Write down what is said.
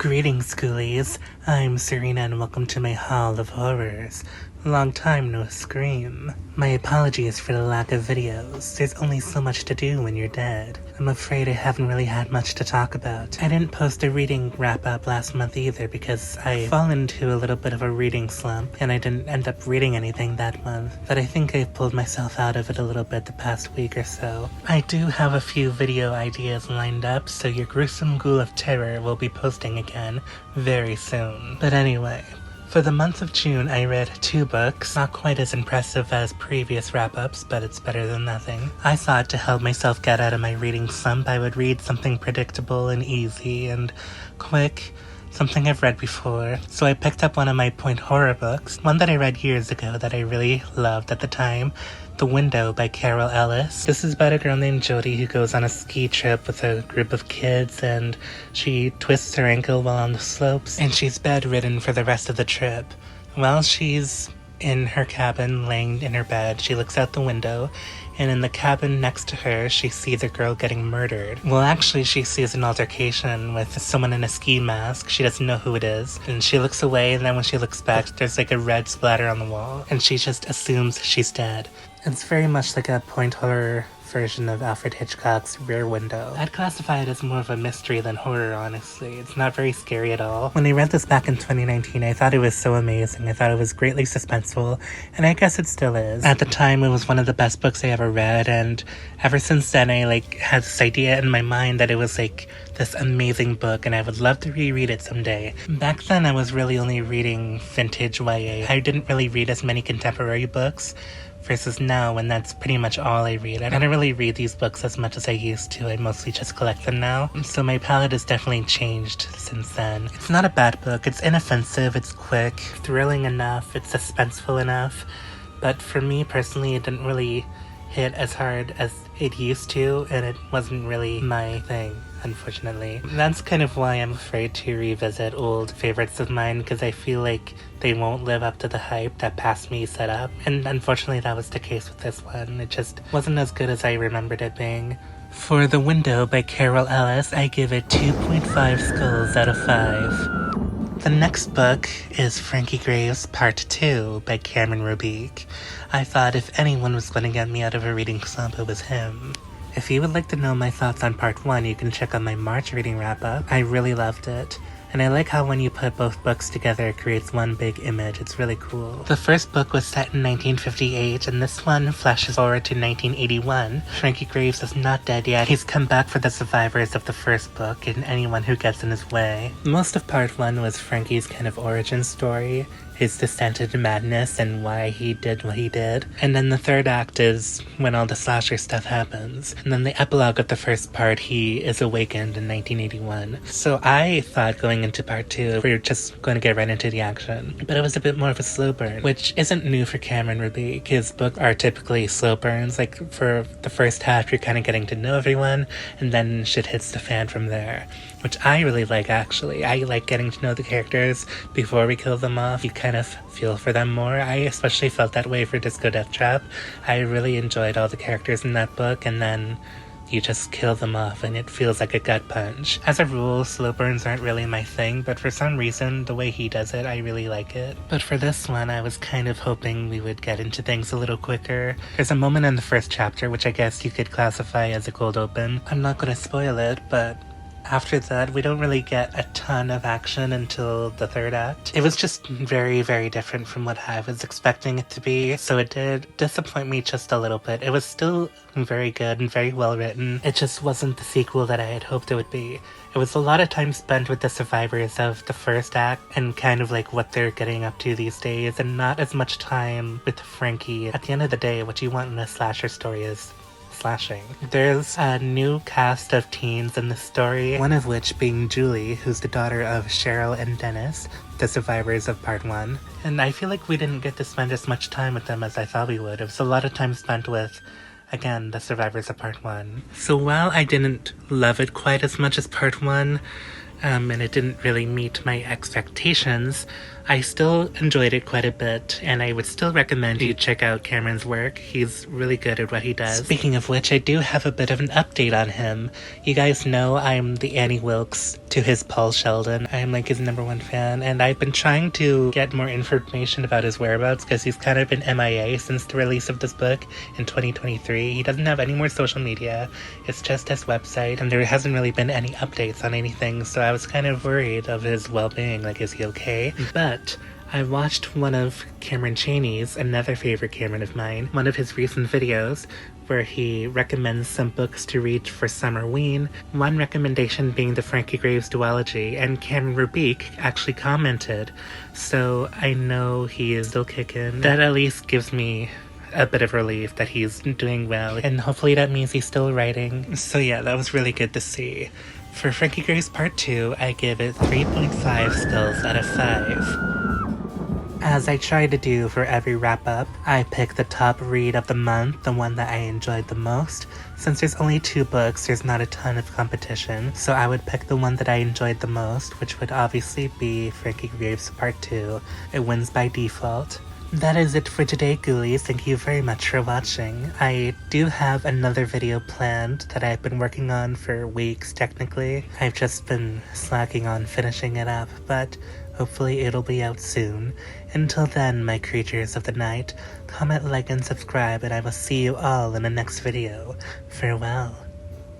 Greetings, schoolies. I'm Serena and welcome to my Hall of Horrors. Long time no scream. My apologies for the lack of videos. There's only so much to do when you're dead. I'm afraid I haven't really had much to talk about. I didn't post a reading wrap-up last month either because I fell into a little bit of a reading slump and I didn't end up reading anything that month, but I think I've pulled myself out of it a little bit the past week or so. I do have a few video ideas lined up, so your gruesome ghoul of terror will be posting again very soon. But anyway, for the month of June, I read 2 books, not quite as impressive as previous wrap-ups, but it's better than nothing. I thought to help myself get out of my reading slump, I would read something predictable and easy and quick, something I've read before. So I picked up one of my point horror books, one that I read years ago that I really loved at the time, The Window by Carol Ellis. This is about a girl named Jody who goes on a ski trip with a group of kids and she twists her ankle while on the slopes and she's bedridden for the rest of the trip. While she's in her cabin laying in her bed, she looks out the window and in the cabin next to her she sees a girl getting murdered. Well, actually she sees an altercation with someone in a ski mask. She doesn't know who it is and she looks away, and then when she looks back there's like a red splatter on the wall and she just assumes she's dead. It's very much like a point horror version of Alfred Hitchcock's Rear Window. I'd classify it as more of a mystery than horror, honestly. It's not very scary at all. When I read this back in 2019, I thought it was so amazing. I thought it was greatly suspenseful, and I guess it still is. At the time, it was one of the best books I ever read, and ever since then, I had this idea in my mind that it was this amazing book, and I would love to reread it someday. Back then, I was really only reading vintage YA. I didn't really read as many contemporary books, versus now when that's pretty much all I read. I don't really read these books as much as I used to. I mostly just collect them now. So my palette has definitely changed since then. It's not a bad book. It's inoffensive, it's quick, thrilling enough, it's suspenseful enough. But for me personally, it didn't really hit as hard as it used to, and it wasn't really my thing, unfortunately. That's kind of why I'm afraid to revisit old favorites of mine, because I feel like they won't live up to the hype that Past Me set up. And unfortunately that was the case with this one. It just wasn't as good as I remembered it being. For The Window by Carol Ellis, I give it 2.5 skulls out of 5. The next book is Frankie Graves Part 2 by Cameron Robique. I thought if anyone was going to get me out of a reading slump, it was him. If you would like to know my thoughts on Part 1, you can check out my March reading wrap-up. I really loved it. And I like how when you put both books together, it creates one big image. It's really cool. The first book was set in 1958, and this one flashes forward to 1981. Frankie Graves is not dead yet. He's come back for the survivors of the first book and anyone who gets in his way. Most of Part 1 was Frankie's kind of origin story, his descent into madness and why he did what he did. And then the third act is when all the slasher stuff happens. And then the epilogue of the first part, he is awakened in 1981. So I thought going into Part 2, we were just going to get right into the action. But it was a bit more of a slow burn, which isn't new for Cameron Robique. His books are typically slow burns. Like for the first half, you're kind of getting to know everyone, and then shit hits the fan from there. Which I really like, actually. I like getting to know the characters before we kill them off. You kind of feel for them more. I especially felt that way for Disco Death Trap. I really enjoyed all the characters in that book, and then you just kill them off and it feels like a gut punch. As a rule, slow burns aren't really my thing, but for some reason, the way he does it, I really like it. But for this one, I was kind of hoping we would get into things a little quicker. There's a moment in the first chapter, which I guess you could classify as a cold open. I'm not going to spoil it, but after that, we don't really get a ton of action until the third act. It was just very, very different from what I was expecting it to be, so it did disappoint me just a little bit. It was still very good and very well written. It just wasn't the sequel that I had hoped it would be. It was a lot of time spent with the survivors of the first act and kind of like what they're getting up to these days, and not as much time with Frankie. At the end of the day, what you want in a slasher story is slashing. There's a new cast of teens in the story, one of which being Julie, who's the daughter of Cheryl and Dennis, the survivors of Part 1. And I feel like we didn't get to spend as much time with them as I thought we would. It was a lot of time spent with, again, the survivors of Part 1. So while I didn't love it quite as much as Part 1, and it didn't really meet my expectations, I still enjoyed it quite a bit, and I would still recommend you check out Cameron's work. He's really good at what he does. Speaking of which, I do have a bit of an update on him. You guys know I'm the Annie Wilkes to his Paul Sheldon. I'm like his #1 fan, and I've been trying to get more information about his whereabouts because he's kind of been MIA since the release of this book in 2023. He doesn't have any more social media. It's just his website, and there hasn't really been any updates on anything, so I was kind of worried of his well-being, like is he okay? But I watched one of Cameron Chaney's, another favorite Cameron of mine, one of his recent videos where he recommends some books to read for Summerween, one recommendation being the Frankie Graves duology, and Cameron Rubik actually commented, so I know he is still kicking. That at least gives me a bit of relief that he's doing well, and hopefully that means he's still writing. So yeah, that was really good to see. For Frankie Graves Part 2, I give it 3.5 skulls out of 5. As I try to do for every wrap-up, I pick the top read of the month, the one that I enjoyed the most. Since there's only 2 books, there's not a ton of competition, so I would pick the one that I enjoyed the most, which would obviously be Frankie Graves Part 2. It wins by default. That is it for today, ghoulies. Thank you very much for watching. I do have another video planned that I've been working on for weeks, technically. I've just been slacking on finishing it up, but hopefully it'll be out soon. Until then, my creatures of the night, comment, like, and subscribe, and I will see you all in the next video. Farewell.